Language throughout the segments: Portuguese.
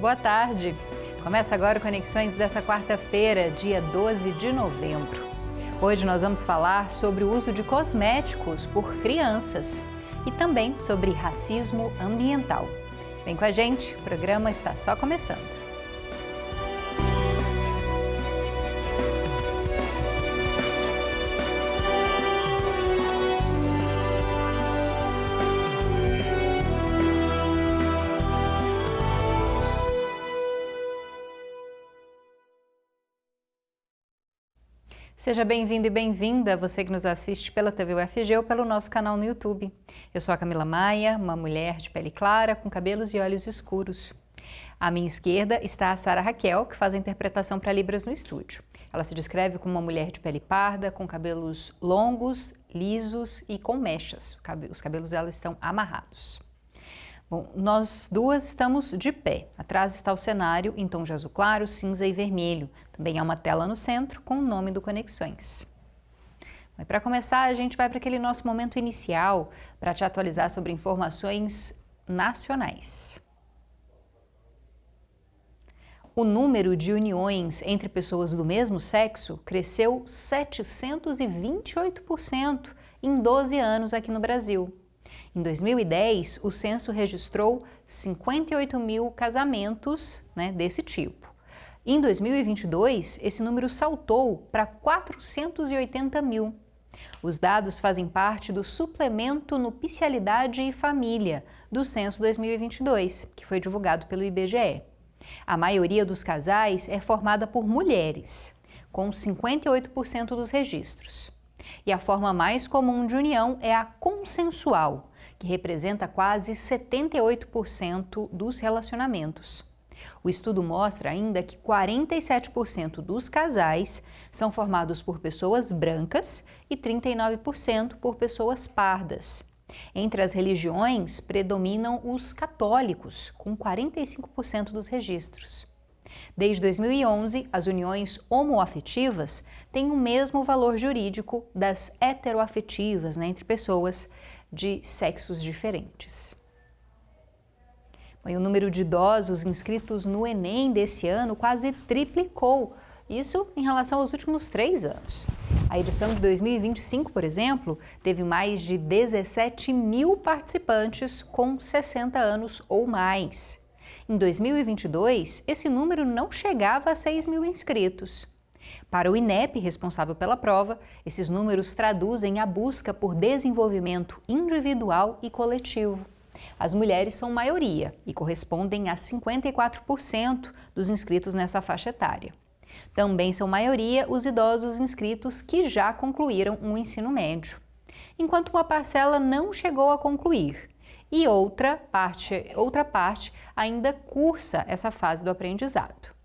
Boa tarde. Começa agora o Conexões dessa quarta-feira, dia 12 de novembro. Hoje nós vamos falar sobre o uso de cosméticos por crianças e também sobre racismo ambiental. Vem com a gente, o programa está só começando. Seja bem-vindo e bem-vinda, você que nos assiste pela TV UFG ou pelo nosso canal no YouTube. Eu sou a Camila Maia, uma mulher de pele clara, com cabelos e olhos escuros. À minha esquerda está a Sara Raquel, que faz a interpretação para Libras no estúdio. Ela se descreve como uma mulher de pele parda, com cabelos longos, lisos e com mechas. Os cabelos dela estão amarrados. Bom, nós duas estamos de pé. Atrás está o cenário em tom de azul claro, cinza e vermelho. Também há uma tela no centro com o nome do Conexões. Mas para começar, a gente vai para aquele nosso momento inicial para te atualizar sobre informações nacionais. O número de uniões entre pessoas do mesmo sexo cresceu 728% em 12 anos aqui no Brasil. Em 2010, o censo registrou 58 mil casamentos desse tipo. Em 2022, esse número saltou para 480 mil. Os dados fazem parte do Suplemento Nupcialidade e Família do Censo 2022, que foi divulgado pelo IBGE. A maioria dos casais é formada por mulheres, com 58% dos registros. E a forma mais comum de união é a consensual, que representa quase 78% dos relacionamentos. O estudo mostra ainda que 47% dos casais são formados por pessoas brancas e 39% por pessoas pardas. Entre as religiões, predominam os católicos, com 45% dos registros. Desde 2011, as uniões homoafetivas têm o mesmo valor jurídico das heteroafetivas, entre pessoas de sexos diferentes. E o número de idosos inscritos no Enem desse ano quase triplicou, isso em relação aos últimos 3 anos. A edição de 2025, por exemplo, teve mais de 17 mil participantes com 60 anos ou mais. Em 2022, esse número não chegava a 6 mil inscritos. Para o INEP, responsável pela prova, esses números traduzem a busca por desenvolvimento individual e coletivo. As mulheres são maioria e correspondem a 54% dos inscritos nessa faixa etária. Também são maioria os idosos inscritos que já concluíram um ensino médio, enquanto uma parcela não chegou a concluir e outra parte ainda cursa essa fase do aprendizado.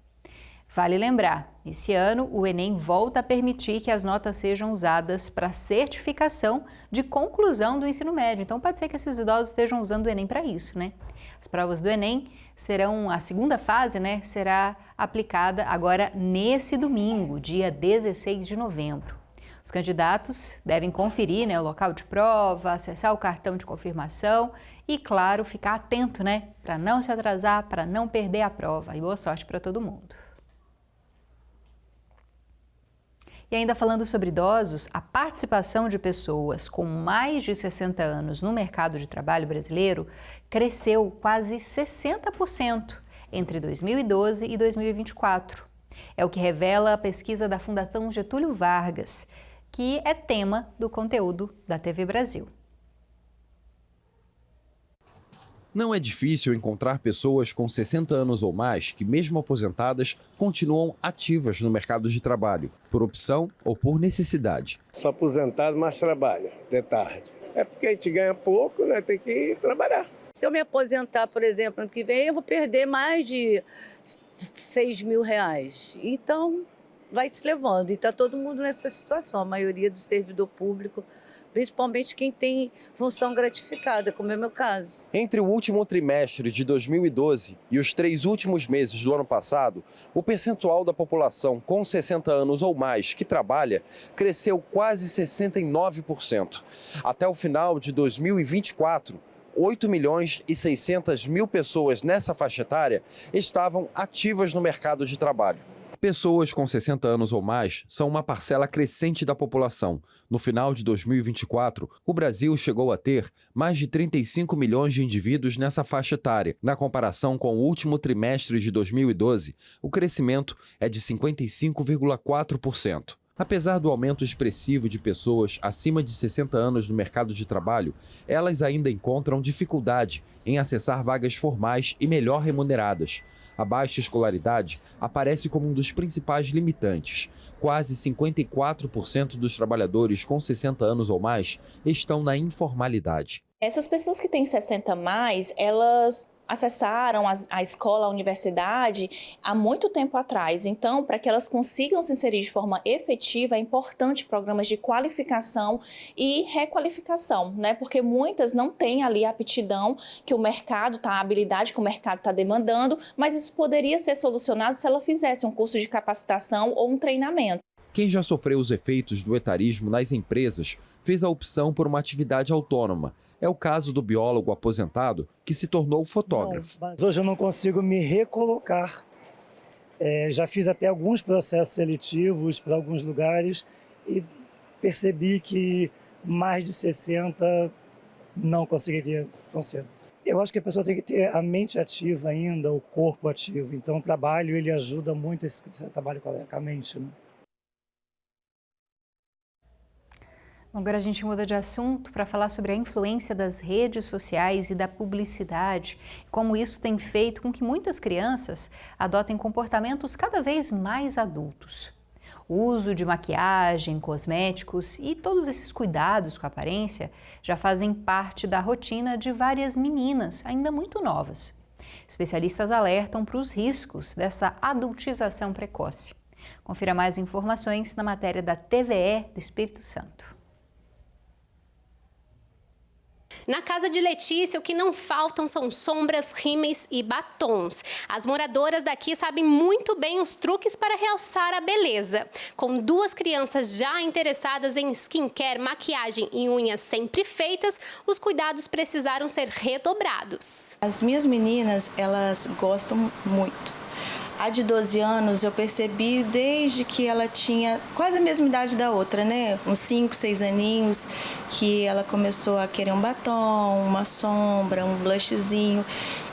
Vale lembrar, esse ano o Enem volta a permitir que as notas sejam usadas para certificação de conclusão do ensino médio. Então pode ser que esses idosos estejam usando o Enem para isso, As provas do Enem serão, a segunda fase, será aplicada agora nesse domingo, dia 16 de novembro. Os candidatos devem conferir o local de prova, acessar o cartão de confirmação e, claro, ficar atento, para não se atrasar, para não perder a prova. E boa sorte para todo mundo. E ainda falando sobre idosos, a participação de pessoas com mais de 60 anos no mercado de trabalho brasileiro cresceu quase 60% entre 2012 e 2024. É o que revela a pesquisa da Fundação Getúlio Vargas, que é tema do conteúdo da TV Brasil. Não é difícil encontrar pessoas com 60 anos ou mais que, mesmo aposentadas, continuam ativas no mercado de trabalho, por opção ou por necessidade. Sou aposentado, mas trabalho de tarde. É porque a gente ganha pouco, tem que trabalhar. Se eu me aposentar, por exemplo, ano que vem, eu vou perder mais de 6 mil reais. Então, vai se levando. E está todo mundo nessa situação, a maioria do servidor público, principalmente quem tem função gratificada, como é o meu caso. Entre o último trimestre de 2012 e os 3 últimos meses do ano passado, o percentual da população com 60 anos ou mais que trabalha cresceu quase 69%. Até o final de 2024, 8.600.000 pessoas nessa faixa etária estavam ativas no mercado de trabalho. Pessoas com 60 anos ou mais são uma parcela crescente da população. No final de 2024, o Brasil chegou a ter mais de 35 milhões de indivíduos nessa faixa etária. Na comparação com o último trimestre de 2012, o crescimento é de 55,4%. Apesar do aumento expressivo de pessoas acima de 60 anos no mercado de trabalho, elas ainda encontram dificuldade em acessar vagas formais e melhor remuneradas. A baixa escolaridade aparece como um dos principais limitantes. Quase 54% dos trabalhadores com 60 anos ou mais estão na informalidade. Essas pessoas que têm 60 a mais, elas acessaram a escola, a universidade há muito tempo atrás. Então, para que elas consigam se inserir de forma efetiva, é importante programas de qualificação e requalificação, né? Porque muitas não têm ali a aptidão que o mercado a habilidade que o mercado está demandando, mas isso poderia ser solucionado se ela fizesse um curso de capacitação ou um treinamento. Quem já sofreu os efeitos do etarismo nas empresas fez a opção por uma atividade autônoma. É o caso do biólogo aposentado que se tornou fotógrafo. Não, mas hoje eu não consigo me recolocar. Já fiz até alguns processos seletivos para alguns lugares e percebi que mais de 60 não conseguiria tão cedo. Eu acho que a pessoa tem que ter a mente ativa ainda, o corpo ativo. Então o trabalho ele ajuda muito esse trabalho com a mente, né? Agora a gente muda de assunto para falar sobre a influência das redes sociais e da publicidade, como isso tem feito com que muitas crianças adotem comportamentos cada vez mais adultos. O uso de maquiagem, cosméticos e todos esses cuidados com a aparência já fazem parte da rotina de várias meninas ainda muito novas. Especialistas alertam para os riscos dessa adultização precoce. Confira mais informações na matéria da TVE do Espírito Santo. Na casa de Letícia, o que não faltam são sombras, rímels e batons. As moradoras daqui sabem muito bem os truques para realçar a beleza. Com 2 crianças já interessadas em skincare, maquiagem e unhas sempre feitas, os cuidados precisaram ser redobrados. As minhas meninas, elas gostam muito. A de 12 anos eu percebi desde que ela tinha quase a mesma idade da outra, né? Uns 5, 6 aninhos, que ela começou a querer um batom, uma sombra, um blushzinho.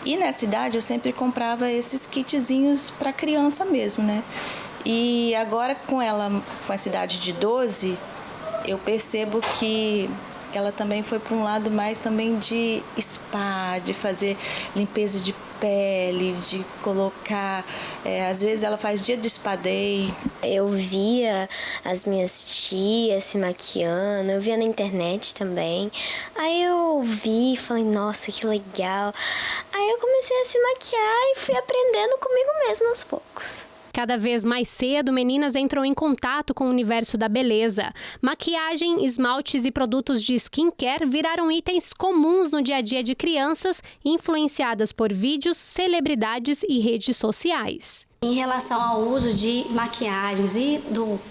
E nessa idade eu sempre comprava esses kitzinhos para criança mesmo, né? E agora com ela, com essa idade de 12, eu percebo que ela também foi para um lado mais também de spa, de fazer limpeza de pele, de colocar, às vezes ela faz dia de spa day. Eu via as minhas tias se maquiando, eu via na internet também. Aí eu vi e falei, nossa, que legal. Aí eu comecei a se maquiar e fui aprendendo comigo mesma aos poucos. Cada vez mais cedo, meninas entram em contato com o universo da beleza. Maquiagem, esmaltes e produtos de skincare viraram itens comuns no dia a dia de crianças, influenciadas por vídeos, celebridades e redes sociais. Em relação ao uso de maquiagens e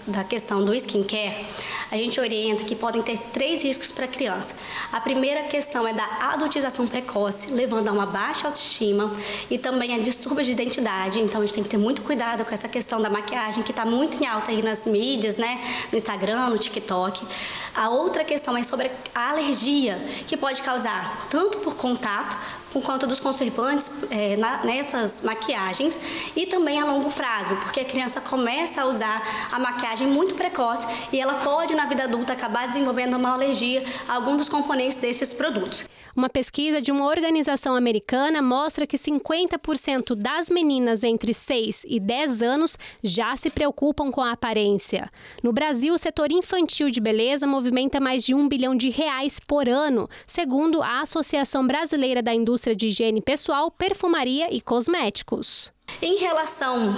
da questão do skincare, a gente orienta que podem ter 3 riscos para a criança. A primeira questão é da adultização precoce, levando a uma baixa autoestima e também a distúrbios de identidade. Então a gente tem que ter muito cuidado com essa questão da maquiagem, que está muito em alta aí nas mídias, né? No Instagram, no TikTok. A outra questão é sobre a alergia, que pode causar tanto por contato, por conta dos conservantes nessas maquiagens e também a longo prazo, porque a criança começa a usar a maquiagem muito precoce e ela pode, na vida adulta, acabar desenvolvendo uma alergia a algum dos componentes desses produtos. Uma pesquisa de uma organização americana mostra que 50% das meninas entre 6 e 10 anos já se preocupam com a aparência. No Brasil, o setor infantil de beleza movimenta mais de R$1 bilhão por ano, segundo a Associação Brasileira da Indústria de Higiene Pessoal, Perfumaria e Cosméticos. Em relação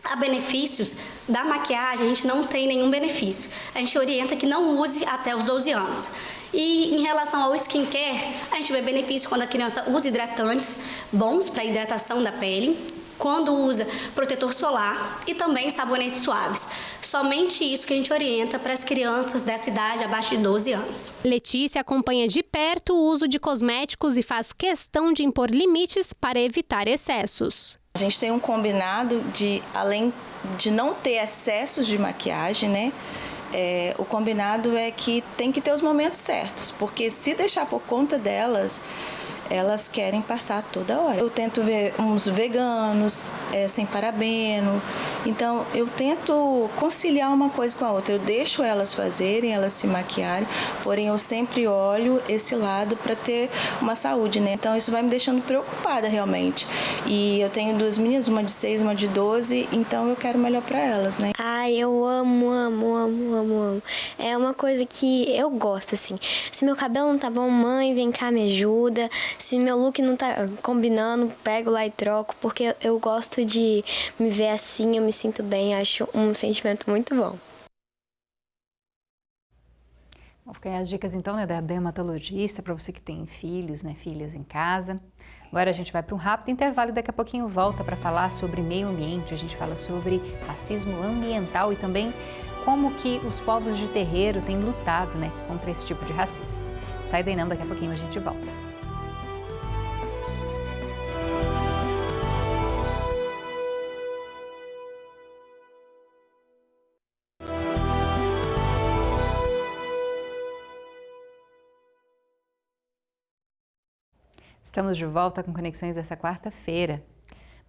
a benefícios da maquiagem, a gente não tem nenhum benefício. A gente orienta que não use até os 12 anos. E em relação ao skincare, a gente vê benefício quando a criança usa hidratantes bons para a hidratação da pele, quando usa protetor solar e também sabonetes suaves. Somente isso que a gente orienta para as crianças dessa idade abaixo de 12 anos. Letícia acompanha de perto o uso de cosméticos e faz questão de impor limites para evitar excessos. A gente tem um combinado de, além de não ter excessos de maquiagem, né? O combinado é que tem que ter os momentos certos, porque se deixar por conta delas, elas querem passar toda hora. Eu tento ver uns veganos, sem parabeno. Então, eu tento conciliar uma coisa com a outra. Eu deixo elas fazerem, elas se maquiarem, porém eu sempre olho esse lado para ter uma saúde, né? Então, isso vai me deixando preocupada realmente. E eu tenho 2 meninas, uma de 6, uma de 12, então eu quero melhor para elas, né? Ai, eu amo. É uma coisa que eu gosto, assim. Se meu cabelo não tá bom, mãe, vem cá, me ajuda. Se meu look não tá combinando, pego lá e troco, porque eu gosto de me ver assim, eu me sinto bem, acho um sentimento muito bom. Vou ficar aí as dicas então, né, da dermatologista, para você que tem filhos, né, filhas em casa. Agora a gente vai para um rápido intervalo e daqui a pouquinho volta para falar sobre meio ambiente. A gente fala sobre racismo ambiental e também como que os povos de terreiro têm lutado, né, contra esse tipo de racismo. Sai daí não, daqui a pouquinho a gente volta. Estamos de volta com Conexões dessa quarta-feira.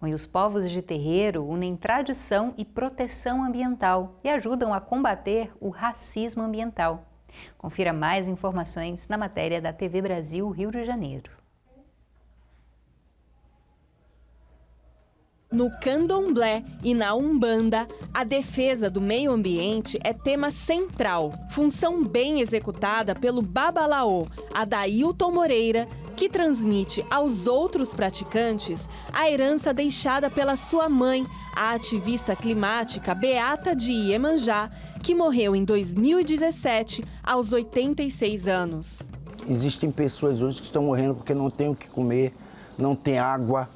Bom, e os povos de terreiro unem tradição e proteção ambiental e ajudam a combater o racismo ambiental. Confira mais informações na matéria da TV Brasil Rio de Janeiro. No candomblé e na umbanda, a defesa do meio ambiente é tema central, função bem executada pelo babalaô Adailton Moreira, que transmite aos outros praticantes a herança deixada pela sua mãe, a ativista climática Beata de Iemanjá, que morreu em 2017, aos 86 anos. Existem pessoas hoje que estão morrendo porque não têm o que comer, não tem água.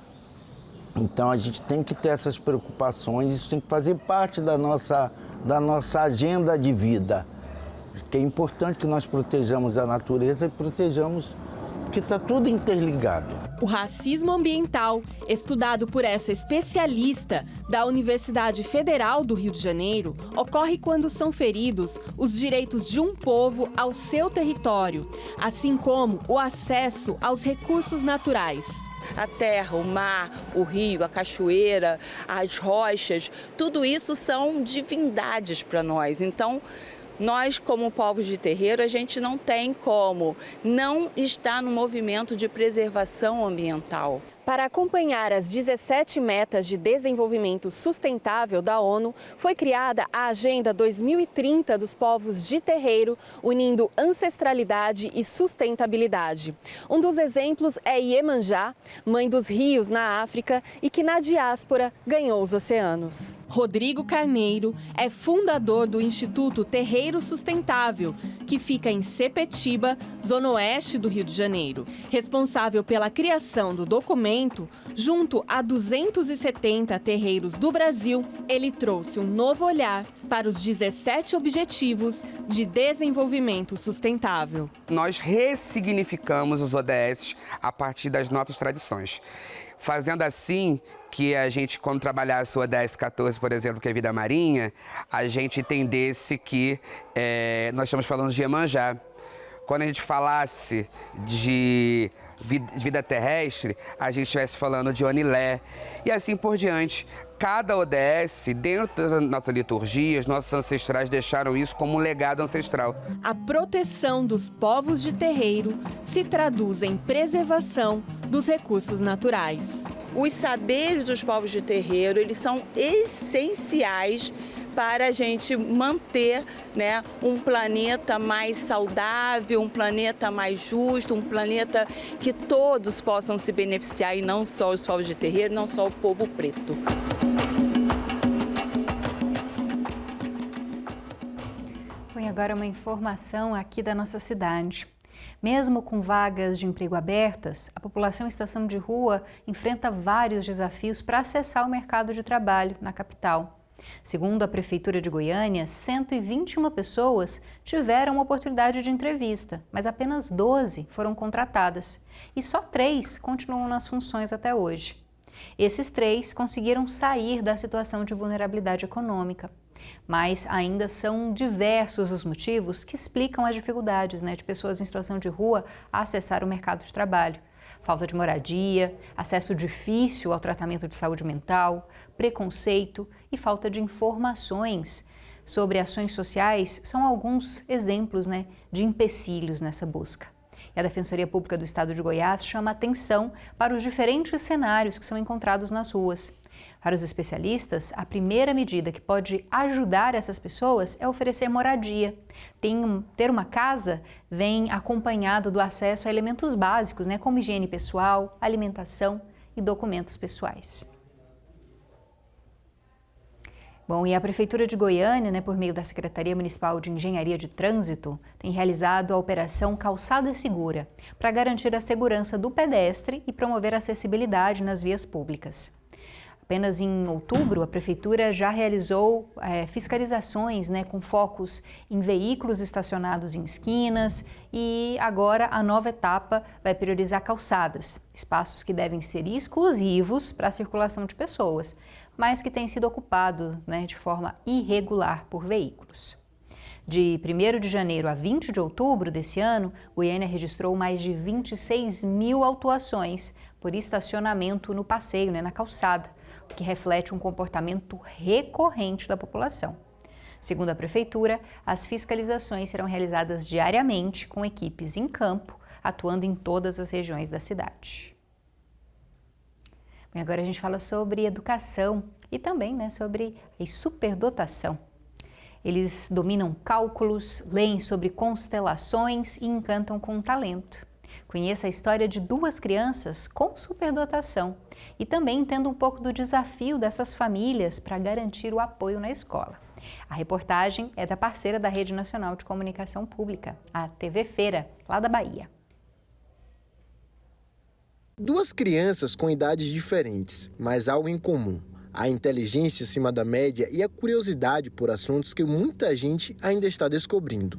Então a gente tem que ter essas preocupações, isso tem que fazer parte da nossa agenda de vida. Que é importante que nós protejamos a natureza e protejamos, porque está tudo interligado. O racismo ambiental, estudado por essa especialista da Universidade Federal do Rio de Janeiro, ocorre quando são feridos os direitos de um povo ao seu território, assim como o acesso aos recursos naturais. A terra, o mar, o rio, a cachoeira, as rochas, tudo isso são divindades para nós. Então, nós, como povos de terreiro, a gente não tem como não estar no movimento de preservação ambiental. Para acompanhar as 17 metas de desenvolvimento sustentável da ONU, foi criada a Agenda 2030 dos povos de terreiro, unindo ancestralidade e sustentabilidade. Um dos exemplos é Iemanjá, mãe dos rios na África e que na diáspora ganhou os oceanos. Rodrigo Carneiro é fundador do Instituto Terreiro Sustentável, que fica em Sepetiba, zona oeste do Rio de Janeiro. Responsável pela criação do documento, junto a 270 terreiros do Brasil, ele trouxe um novo olhar para os 17 Objetivos de Desenvolvimento Sustentável. Nós ressignificamos os ODS a partir das nossas tradições, fazendo assim que a gente, quando trabalhasse o ODS 14, por exemplo, que é vida marinha, a gente entendesse que nós estamos falando de Iemanjá. Quando a gente falasse de vida terrestre, a gente estivesse falando de Onilé e assim por diante. Cada ODS, dentro da nossa liturgia, os nossos ancestrais deixaram isso como um legado ancestral. A proteção dos povos de terreiro se traduz em preservação dos recursos naturais. Os saberes dos povos de terreiro, eles são essenciais para a gente manter, né, um planeta mais saudável, um planeta mais justo, um planeta que todos possam se beneficiar e não só os povos de terreiro, não só o povo preto. Bom, e agora uma informação aqui da nossa cidade. Mesmo com vagas de emprego abertas, a população em situação de rua enfrenta vários desafios para acessar o mercado de trabalho na capital. Segundo a Prefeitura de Goiânia, 121 pessoas tiveram oportunidade de entrevista, mas apenas 12 foram contratadas e só 3 continuam nas funções até hoje. Esses 3 conseguiram sair da situação de vulnerabilidade econômica, mas ainda são diversos os motivos que explicam as dificuldades, de pessoas em situação de rua a acessar o mercado de trabalho. Falta de moradia, acesso difícil ao tratamento de saúde mental, preconceito e falta de informações sobre ações sociais são alguns exemplos, de empecilhos nessa busca. E a Defensoria Pública do Estado de Goiás chama atenção para os diferentes cenários que são encontrados nas ruas. Para os especialistas, a primeira medida que pode ajudar essas pessoas é oferecer moradia. Ter uma casa vem acompanhado do acesso a elementos básicos, como higiene pessoal, alimentação e documentos pessoais. Bom, e a Prefeitura de Goiânia, por meio da Secretaria Municipal de Engenharia de Trânsito, tem realizado a Operação Calçada Segura para garantir a segurança do pedestre e promover a acessibilidade nas vias públicas. Apenas em outubro, a Prefeitura já realizou fiscalizações com focos em veículos estacionados em esquinas e agora a nova etapa vai priorizar calçadas, espaços que devem ser exclusivos para a circulação de pessoas, mas que têm sido ocupados de forma irregular por veículos. De 1º de janeiro a 20 de outubro desse ano, Goiânia registrou mais de 26 mil autuações por estacionamento no passeio, na calçada, o que reflete um comportamento recorrente da população. Segundo a Prefeitura, as fiscalizações serão realizadas diariamente com equipes em campo, atuando em todas as regiões da cidade. Bem, agora a gente fala sobre educação e também sobre a superdotação. Eles dominam cálculos, leem sobre constelações e encantam com talento. Conheça a história de 2 crianças com superdotação e também entenda um pouco do desafio dessas famílias para garantir o apoio na escola. A reportagem é da parceira da Rede Nacional de Comunicação Pública, a TV Feira, lá da Bahia. 2 crianças com idades diferentes, mas algo em comum: a inteligência acima da média e a curiosidade por assuntos que muita gente ainda está descobrindo.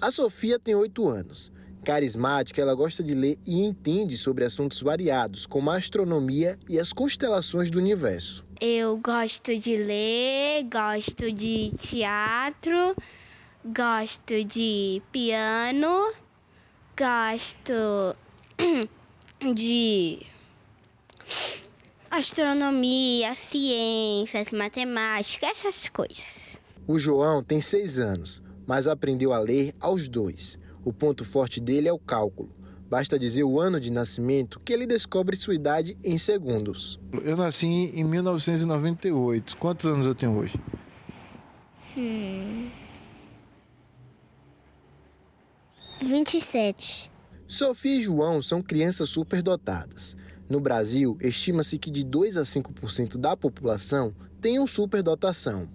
A Sofia tem 8 anos. Carismática, ela gosta de ler e entende sobre assuntos variados, como a astronomia e as constelações do universo. Eu gosto de ler, gosto de teatro, gosto de piano, gosto de astronomia, ciências, matemática, essas coisas. O João tem 6 anos, mas aprendeu a ler aos 2. O ponto forte dele é o cálculo. Basta dizer o ano de nascimento que ele descobre sua idade em segundos. Eu nasci em 1998. Quantos anos eu tenho hoje? 27. Sofia e João são crianças superdotadas. No Brasil, estima-se que de 2 a 5% da população tenham superdotação.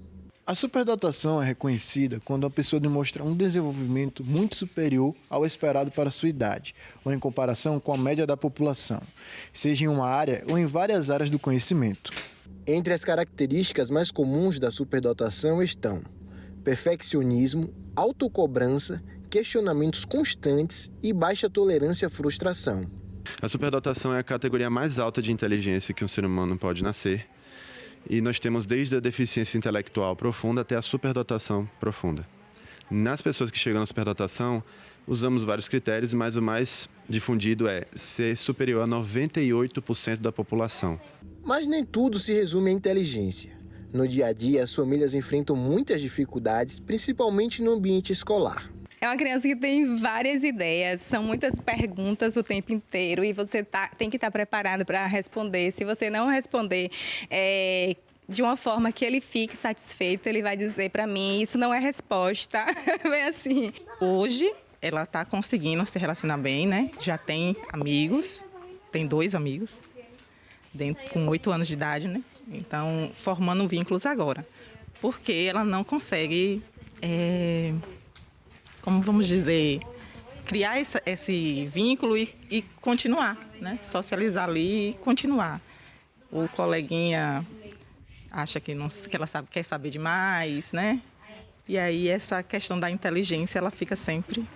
A superdotação é reconhecida quando a pessoa demonstra um desenvolvimento muito superior ao esperado para sua idade, ou em comparação com a média da população, seja em uma área ou em várias áreas do conhecimento. Entre as características mais comuns da superdotação estão perfeccionismo, autocobrança, questionamentos constantes e baixa tolerância à frustração. A superdotação é a categoria mais alta de inteligência que um ser humano pode nascer. E nós temos desde a deficiência intelectual profunda até a superdotação profunda. Nas pessoas que chegam na superdotação, usamos vários critérios, mas o mais difundido é ser superior a 98% da população. Mas nem tudo se resume à inteligência. No dia a dia, as famílias enfrentam muitas dificuldades, principalmente no ambiente escolar. É uma criança que tem várias ideias, são muitas perguntas o tempo inteiro e você tem que estar preparado para responder. Se você não responder de uma forma que ele fique satisfeito, ele vai dizer para mim, isso não é resposta, bem assim. Hoje ela está conseguindo se relacionar bem, né? Já tem amigos, tem 2 amigos, com 8 anos de idade, né? Então, formando vínculos agora. Porque ela não consegue, como vamos dizer, criar esse vínculo e continuar, né? Socializar ali e continuar. O coleguinha acha que ela quer saber demais, né? E aí essa questão da inteligência, ela fica sempre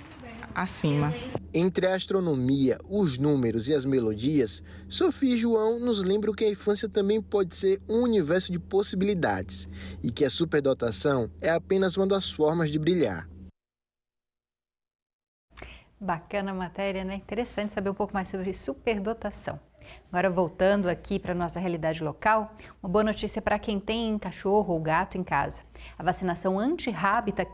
acima. Entre a astronomia, os números e as melodias, Sofia e João nos lembram que a infância também pode ser um universo de possibilidades e que a superdotação é apenas uma das formas de brilhar. Bacana a matéria, né? Interessante saber um pouco mais sobre superdotação. Agora, voltando aqui para a nossa realidade local, uma boa notícia para quem tem cachorro ou gato em casa. A vacinação antirrábica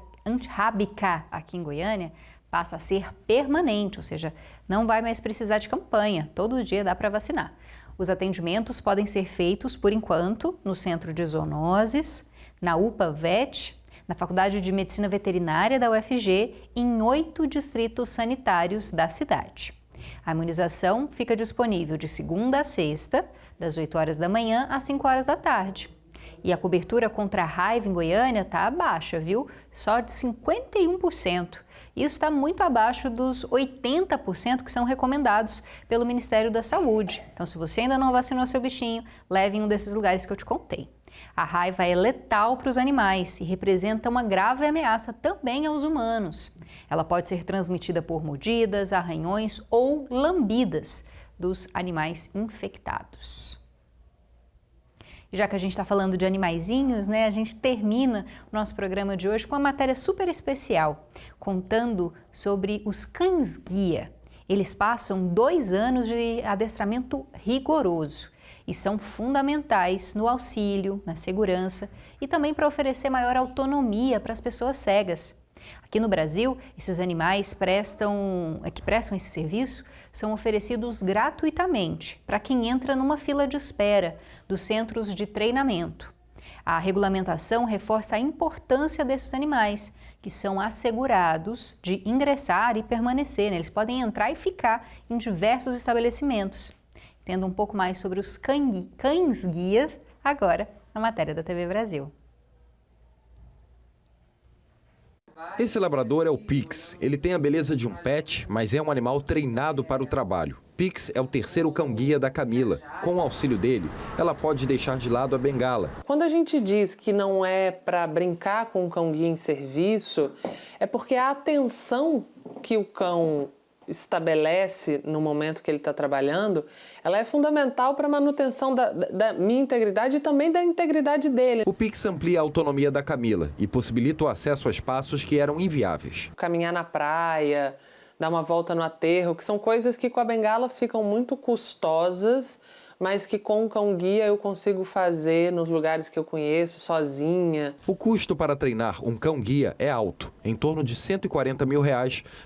aqui em Goiânia passa a ser permanente, ou seja, não vai mais precisar de campanha, todo dia dá para vacinar. Os atendimentos podem ser feitos, por enquanto, no Centro de Zoonoses, na UPA VET, na Faculdade de Medicina Veterinária da UFG e em 8 distritos sanitários da cidade. A imunização fica disponível de segunda a sexta, das 8 horas da manhã às 5 horas da tarde. E a cobertura contra a raiva em Goiânia está baixa, viu? Só de 51%. Isso está muito abaixo dos 80% que são recomendados pelo Ministério da Saúde. Então, se você ainda não vacinou seu bichinho, leve em um desses lugares que eu te contei. A raiva é letal para os animais e representa uma grave ameaça também aos humanos. Ela pode ser transmitida por mordidas, arranhões ou lambidas dos animais infectados. E já que a gente está falando de animaizinhos, né, a gente termina o nosso programa de hoje com uma matéria super especial, contando sobre os cães-guia. Eles passam 2 anos de adestramento rigoroso e são fundamentais no auxílio, na segurança e também para oferecer maior autonomia para as pessoas cegas. Aqui no Brasil, esses animais que prestam esse serviço são oferecidos gratuitamente para quem entra numa fila de espera dos centros de treinamento. A regulamentação reforça a importância desses animais, que são assegurados de ingressar e permanecer, né? Eles podem entrar e ficar em diversos estabelecimentos. Entenda um pouco mais sobre os cães-guias agora na matéria da TV Brasil. Esse labrador é o Pix. Ele tem a beleza de um pet, mas é um animal treinado para o trabalho. Pix é o 3º cão-guia da Camila. Com o auxílio dele, ela pode deixar de lado a bengala. Quando a gente diz que não é para brincar com o cão-guia em serviço, é porque a atenção que o cão estabelece no momento que ele está trabalhando, ela é fundamental para a manutenção da minha integridade e também da integridade dele. O Pix amplia a autonomia da Camila e possibilita o acesso a espaços que eram inviáveis. Caminhar na praia, dar uma volta no aterro, que são coisas que com a bengala ficam muito custosas, mas que com o cão-guia eu consigo fazer nos lugares que eu conheço, sozinha. O custo para treinar um cão-guia é alto, em torno de R$140 mil,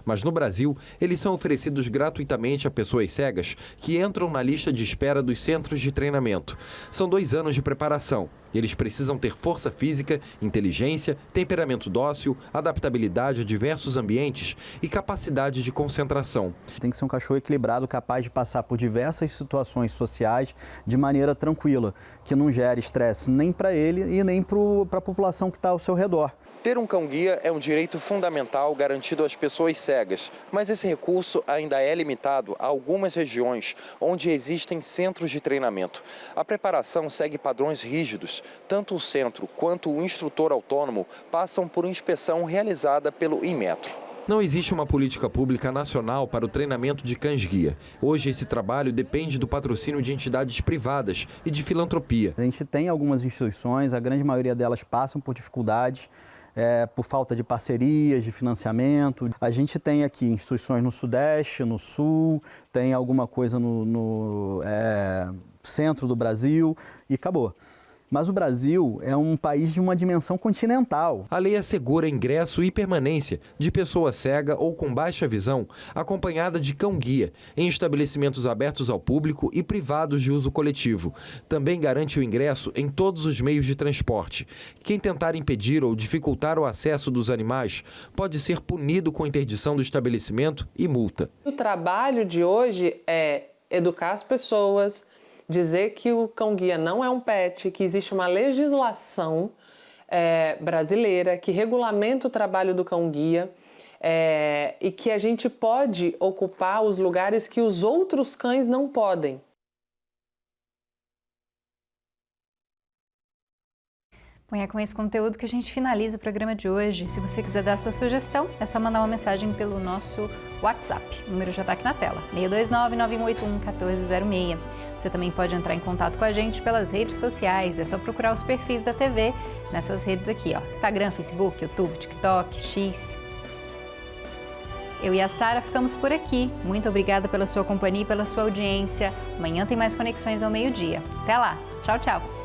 mas no Brasil eles são oferecidos gratuitamente a pessoas cegas que entram na lista de espera dos centros de treinamento. São 2 anos de preparação e eles precisam ter força física, inteligência, temperamento dócil, adaptabilidade a diversos ambientes e capacidade de concentração. Tem que ser um cachorro equilibrado, capaz de passar por diversas situações sociais de maneira tranquila, que não gere estresse nem para ele e nem para a população que está ao seu redor. Ter um cão-guia é um direito fundamental garantido às pessoas cegas, mas esse recurso ainda é limitado a algumas regiões onde existem centros de treinamento. A preparação segue padrões rígidos. Tanto o centro quanto o instrutor autônomo passam por inspeção realizada pelo Inmetro. Não existe uma política pública nacional para o treinamento de cães-guia. Hoje, esse trabalho depende do patrocínio de entidades privadas e de filantropia. A gente tem algumas instituições, a grande maioria delas passam por dificuldades, por falta de parcerias, de financiamento. A gente tem aqui instituições no Sudeste, no Sul, tem alguma coisa no centro do Brasil e acabou. Mas o Brasil é um país de uma dimensão continental. A lei assegura ingresso e permanência de pessoa cega ou com baixa visão, acompanhada de cão-guia, em estabelecimentos abertos ao público e privados de uso coletivo. Também garante o ingresso em todos os meios de transporte. Quem tentar impedir ou dificultar o acesso dos animais pode ser punido com interdição do estabelecimento e multa. O trabalho de hoje é educar as pessoas, dizer que o cão-guia não é um pet, que existe uma legislação brasileira que regulamenta o trabalho do cão-guia e que a gente pode ocupar os lugares que os outros cães não podem. Bom, é com esse conteúdo que a gente finaliza o programa de hoje. Se você quiser dar sua sugestão, é só mandar uma mensagem pelo nosso WhatsApp. O número já está aqui na tela, 629-9181-1406. Você também pode entrar em contato com a gente pelas redes sociais. É só procurar os perfis da TV nessas redes aqui, ó. Instagram, Facebook, YouTube, TikTok, X. Eu e a Sara ficamos por aqui. Muito obrigada pela sua companhia e pela sua audiência. Amanhã tem mais Conexões ao meio-dia. Até lá. Tchau, tchau.